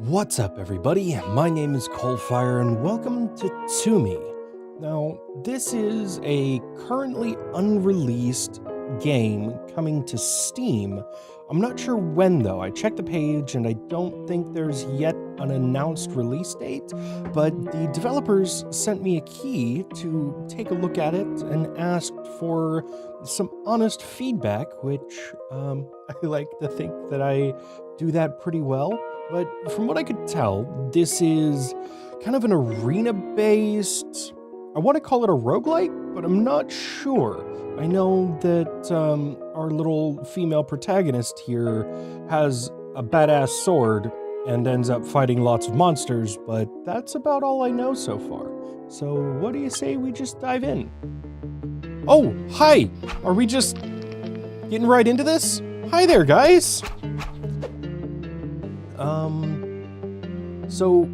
What's up, everybody? My name is CoalFire, and welcome to Tsumi. Now, this is a currently unreleased game coming to Steam. I'm not sure when, though. I checked the page, and I don't think there's yet an announced release date, but the developers sent me a key to take a look at it and asked for some honest feedback, which I like to think that I do that pretty well. But from what I could tell, this is kind of an arena-based... I want to call it a roguelike, but I'm not sure. I know that our little female protagonist here has a badass sword and ends up fighting lots of monsters, but that's about all I know so far. So what do you say we just dive in? Oh, hi! Are we just getting right into this? Hi there, guys! So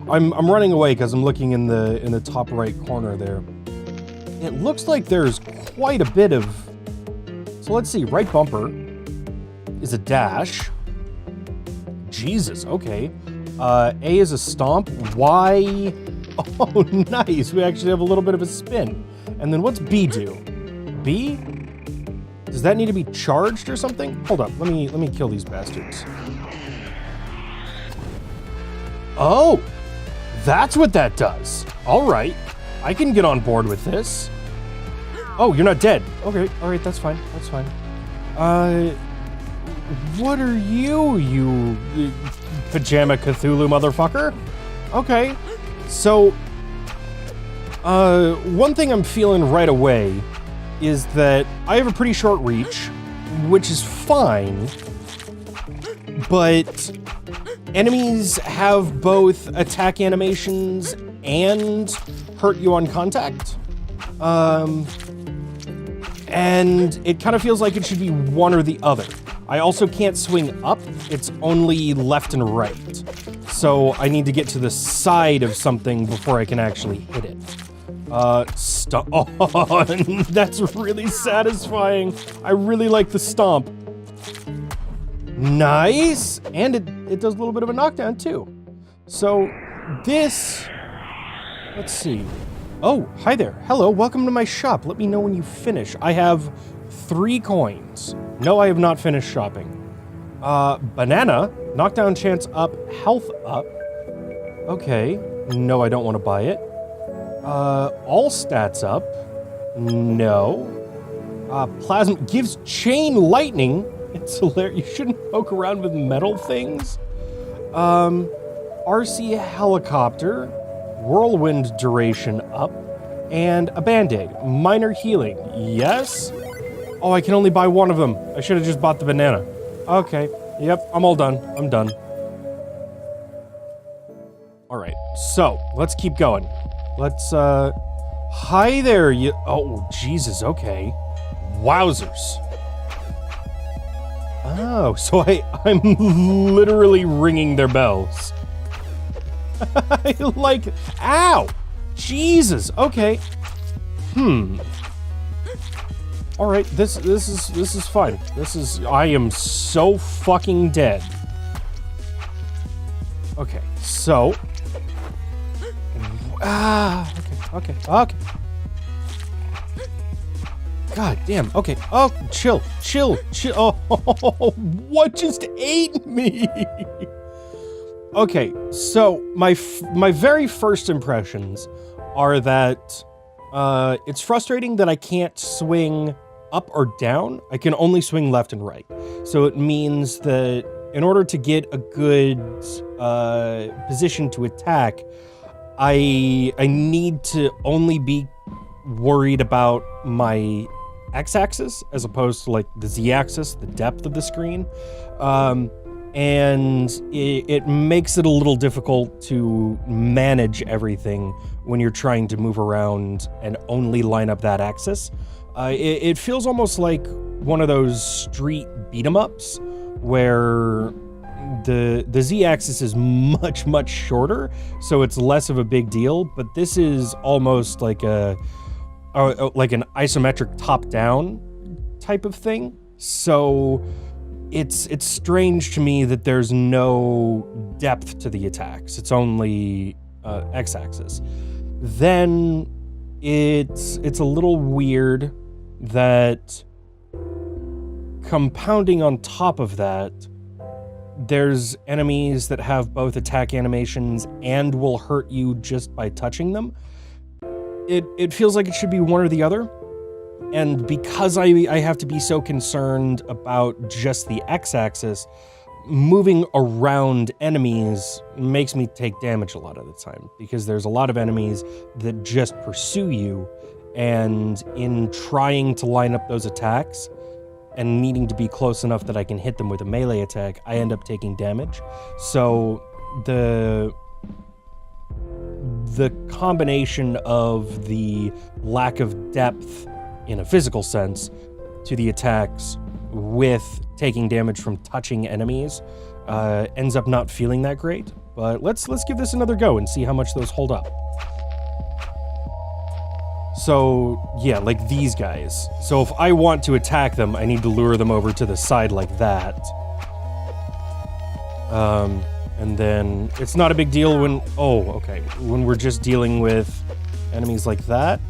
I'm running away because I'm looking in the top right corner there. It looks like there's quite a bit of... So let's see, right bumper is a dash. Jesus, okay. A is a stomp. Y... Oh, nice. We actually have a little bit of a spin. And then what's B do? B? Does that need to be charged or something? Hold up, let me kill these bastards. Oh, that's what that does. All right, I can get on board with this. Oh, you're not dead. Okay, all right, that's fine, that's fine. What are you pajama Cthulhu motherfucker? Okay, so, one thing I'm feeling right away is that I have a pretty short reach, which is fine, but enemies have both attack animations and hurt you on contact. And it kind of feels like it should be one or the other. I also can't swing up, it's only left and right. So I need to get to the side of something before I can actually hit it. Oh, that's really satisfying. I really like the stomp. Nice! And it does a little bit of a knockdown, too. So, this... Let's see. Oh, hi there. Hello, welcome to my shop. Let me know when you finish. I have 3 coins. No, I have not finished shopping. Banana. Knockdown chance up, health up. Okay. No, I don't want to buy it. All stats up. No. Plasma gives chain lightning. It's hilarious. You shouldn't poke around with metal things. RC helicopter, whirlwind duration up, and a band-aid. Minor healing. Yes? Oh, I can only buy one of them. I should have just bought the banana. Okay. Yep, I'm all done. I'm done. Alright, so, let's keep going. Let's, hi there, you... Oh, Jesus, okay. Wowzers. Oh, so I'm literally ringing their bells. I like... Ow! Jesus, okay. Alright, this is fine. I am so fucking dead. Okay, so... Okay. God damn, okay. Oh, chill. Oh, what just ate me? Okay, so my very first impressions are that it's frustrating that I can't swing up or down. I can only swing left and right. So it means that in order to get a good position to attack, I need to only be worried about my x-axis as opposed to like the z-axis, the depth of the screen. And it makes it a little difficult to manage everything when you're trying to move around and only line up that axis. It feels almost like one of those street beat-em-ups where the z-axis is much shorter, so it's less of a big deal, but this is almost like an isometric top-down type of thing. So it's strange to me that there's no depth to the attacks. It's only x-axis. Then it's a little weird that compounding on top of that, there's enemies that have both attack animations and will hurt you just by touching them. It feels like it should be one or the other. And because I have to be so concerned about just the x-axis, moving around enemies makes me take damage a lot of the time, because there's a lot of enemies that just pursue you, and in trying to line up those attacks and needing to be close enough that I can hit them with a melee attack, I end up taking damage. So the combination of the lack of depth in a physical sense to the attacks with taking damage from touching enemies ends up not feeling that great. But let's give this another go and see how much those hold up. So yeah, like these guys. So if I want to attack them, I need to lure them over to the side like that. And then it's not a big deal when, oh, okay, when we're just dealing with enemies like that.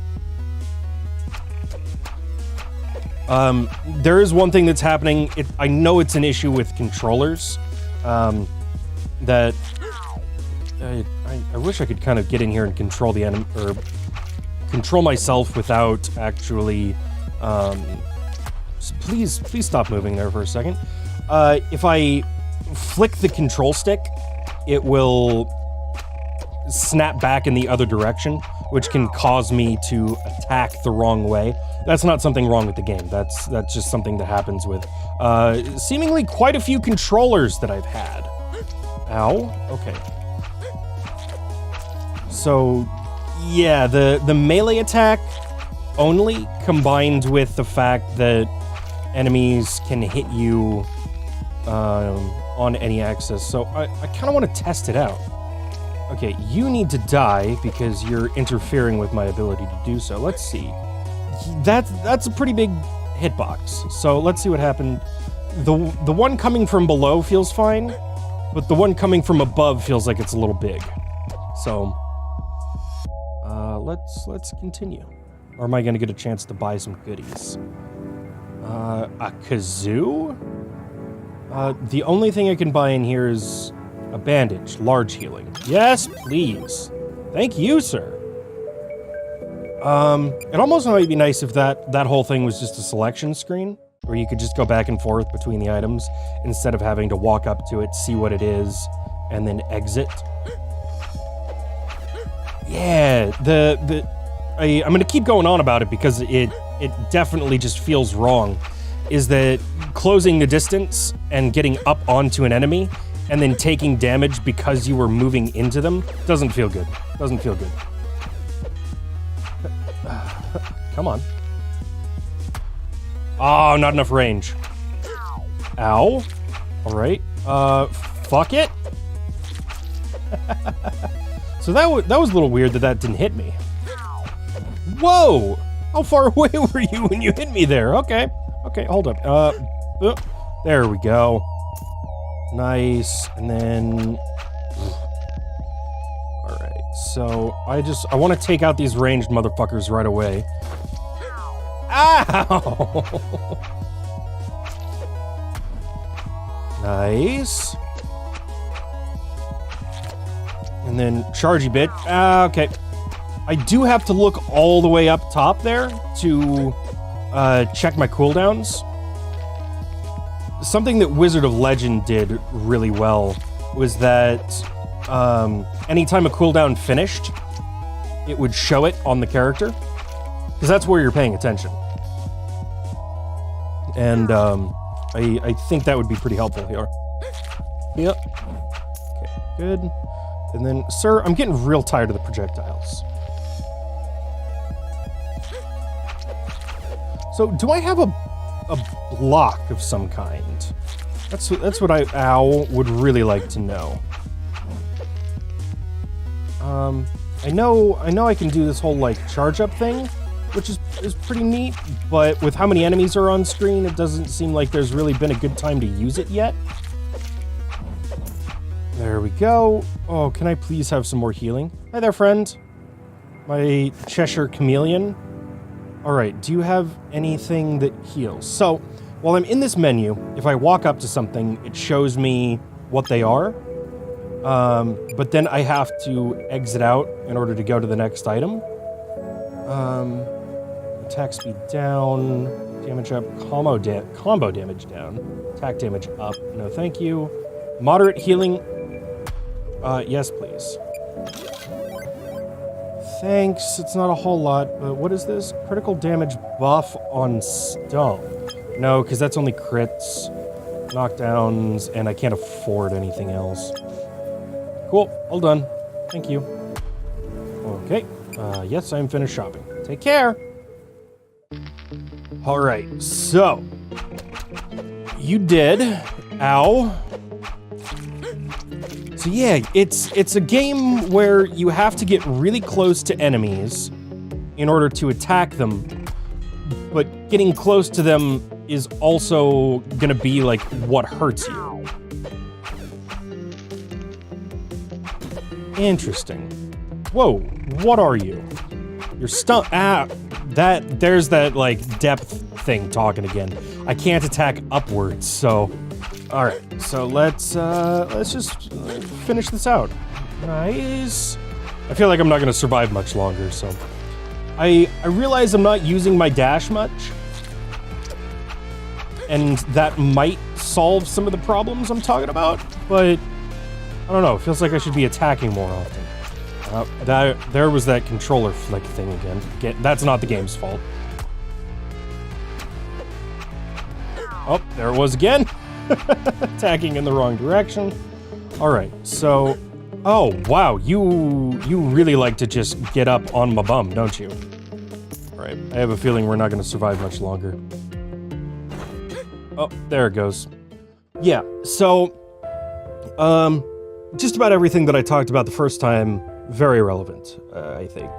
There is one thing that's happening. I know it's an issue with controllers. That I wish I could kind of get in here and control the enemy, or control myself without actually. Please stop moving there for a second. If I flick the control stick, it will snap back in the other direction, which can cause me to attack the wrong way. That's not something wrong with the game. That's just something that happens with seemingly quite a few controllers that I've had. Ow. Okay. So, yeah, the melee attack only, combined with the fact that enemies can hit you on any axis. So I kind of want to test it out. Okay, you need to die because you're interfering with my ability to do so. Let's see. That's a pretty big hitbox. So let's see what happened. The one coming from below feels fine, but the one coming from above feels like it's a little big. So let's continue. Or am I going to get a chance to buy some goodies? A kazoo? The only thing I can buy in here is a bandage, large healing. Yes, please. Thank you, sir. It almost might be nice if that whole thing was just a selection screen, where you could just go back and forth between the items instead of having to walk up to it, see what it is, and then exit. Yeah, I'm gonna keep going on about it because it definitely just feels wrong. Is that closing the distance and getting up onto an enemy and then taking damage because you were moving into them doesn't feel good. Doesn't feel good. Come on. Oh, not enough range. Ow. All right. Fuck it. So that was a little weird that didn't hit me. Whoa! How far away were you when you hit me there? Okay. Okay, hold up. There we go. Nice. And then... Alright, so I want to take out these ranged motherfuckers right away. Ow! Nice. And then chargey bit. Okay. I do have to look all the way up top there to check my cooldowns. Something that Wizard of Legend did really well was that anytime a cooldown finished, it would show it on the character, because that's where you're paying attention. And I think that would be pretty helpful here. Yep. Okay, good. And then, sir, I'm getting real tired of the projectiles. So, do I have a block of some kind? That's what I would really like to know. I know I can do this whole like charge up thing, which is pretty neat, but with how many enemies are on screen, it doesn't seem like there's really been a good time to use it yet. There we go. Oh, can I please have some more healing? Hi there, friend. My Cheshire Chameleon. All right, do you have anything that heals? So, while I'm in this menu, if I walk up to something, it shows me what they are. But then I have to exit out in order to go to the next item. Attack speed down, damage up, combo damage down, attack damage up, no thank you. Moderate healing, yes please. Thanks, it's not a whole lot, but what is this? Critical damage buff on stone. No, because that's only crits, knockdowns, and I can't afford anything else. Cool, all done. Thank you. Okay, yes, I'm finished shopping. Take care! Alright, so... You did. Ow. So yeah, it's a game where you have to get really close to enemies in order to attack them, but getting close to them is also gonna be like what hurts you. Interesting. Whoa, what are you? You're stuck. There's that like depth thing talking again. I can't attack upwards, so. All right, so let's just finish this out. Nice. I feel like I'm not gonna survive much longer, so. I realize I'm not using my dash much, and that might solve some of the problems I'm talking about, but I don't know, it feels like I should be attacking more often. There was that controller flick thing again. That's not the game's fault. Oh, there it was again. Attacking in the wrong direction. All right, so... Oh, wow, you really like to just get up on my bum, don't you? All right, I have a feeling we're not going to survive much longer. Oh, there it goes. Yeah, so... just about everything that I talked about the first time, very relevant, I think.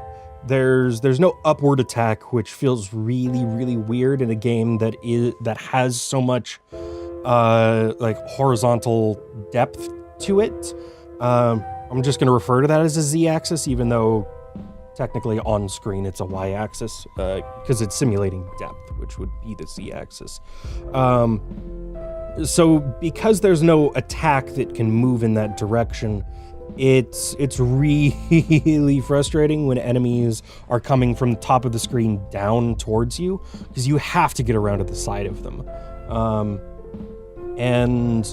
There's no upward attack, which feels really, really weird in a game that has so much like horizontal depth to it. I'm just going to refer to that as a Z-axis, even though technically on screen it's a Y-axis, because it's simulating depth, which would be the Z-axis. So because there's no attack that can move in that direction, it's really frustrating when enemies are coming from the top of the screen down towards you, because you have to get around to the side of them. And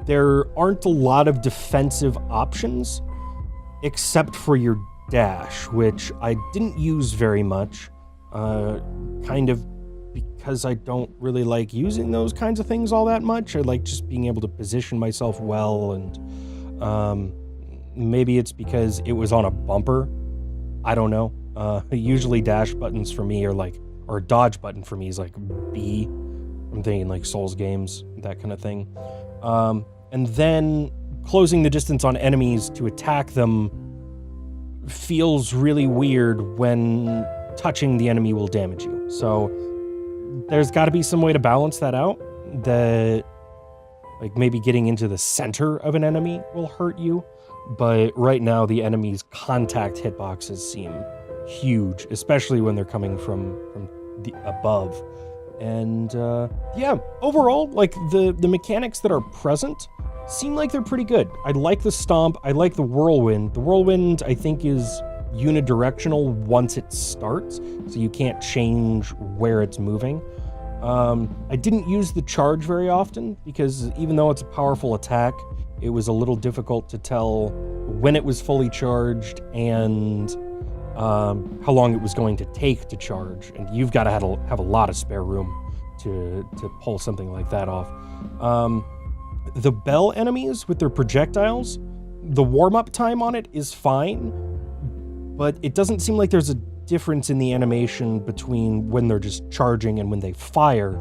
there aren't a lot of defensive options, except for your dash, which I didn't use very much, kind of because I don't really like using those kinds of things all that much. I like just being able to position myself well, and maybe it's because it was on a bumper. I don't know. Usually dash buttons for me are like, or a dodge button for me is like B. I'm thinking like Souls games, that kind of thing. And then closing the distance on enemies to attack them feels really weird when touching the enemy will damage you. So there's got to be some way to balance that out, that like maybe getting into the center of an enemy will hurt you. But right now the enemy's contact hitboxes seem huge, especially when they're coming from the above. And yeah, overall, like the mechanics that are present seem like they're pretty good. I like the stomp. I like the whirlwind. The whirlwind, I think, is unidirectional once it starts, so you can't change where it's moving. I didn't use the charge very often because even though it's a powerful attack, it was a little difficult to tell when it was fully charged and how long it was going to take to charge. And you've got to have a lot of spare room to pull something like that off. The bell enemies with their projectiles, the warm-up time on it is fine, but it doesn't seem like there's a difference in the animation between when they're just charging and when they fire.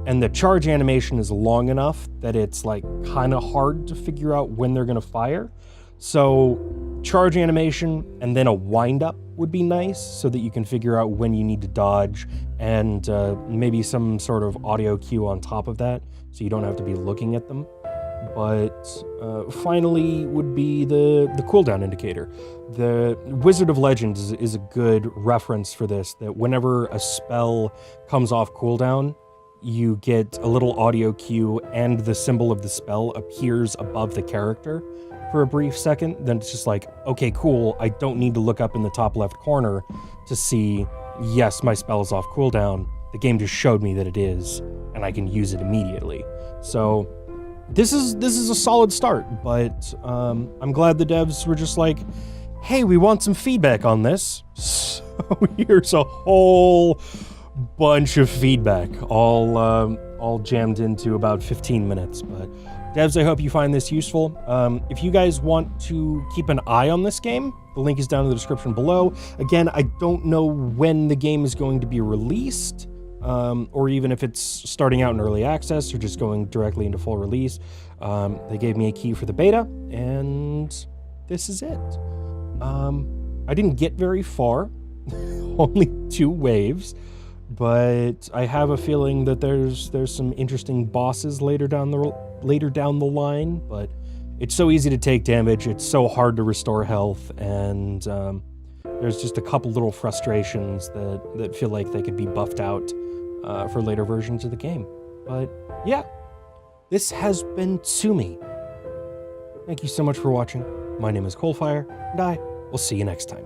And the charge animation is long enough that it's like kind of hard to figure out when they're going to fire. So charge animation and then a wind-up would be nice so that you can figure out when you need to dodge, and maybe some sort of audio cue on top of that so you don't have to be looking at them. But finally would be the cooldown indicator. The Wizard of Legends is a good reference for this, that whenever a spell comes off cooldown, you get a little audio cue and the symbol of the spell appears above the character for a brief second. Then it's just like, okay, cool, I don't need to look up in the top left corner to see, yes, my spell is off cooldown. The game just showed me that it is, and I can use it immediately. So this is a solid start, but I'm glad the devs were just like, hey, we want some feedback on this. So here's a whole bunch of feedback, all jammed into about 15 minutes. But devs, I hope you find this useful. If you guys want to keep an eye on this game, the link is down in the description below. Again, I don't know when the game is going to be released, or even if it's starting out in early access or just going directly into full release. They gave me a key for the beta, and this is it. I didn't get very far, only 2 waves, but I have a feeling that there's some interesting bosses later down the line. But it's so easy to take damage, it's so hard to restore health, and there's just a couple little frustrations that feel like they could be buffed out for later versions of the game. But yeah, this has been Tsumi. Thank you so much for watching. My name is CoalFire, and I will see you next time.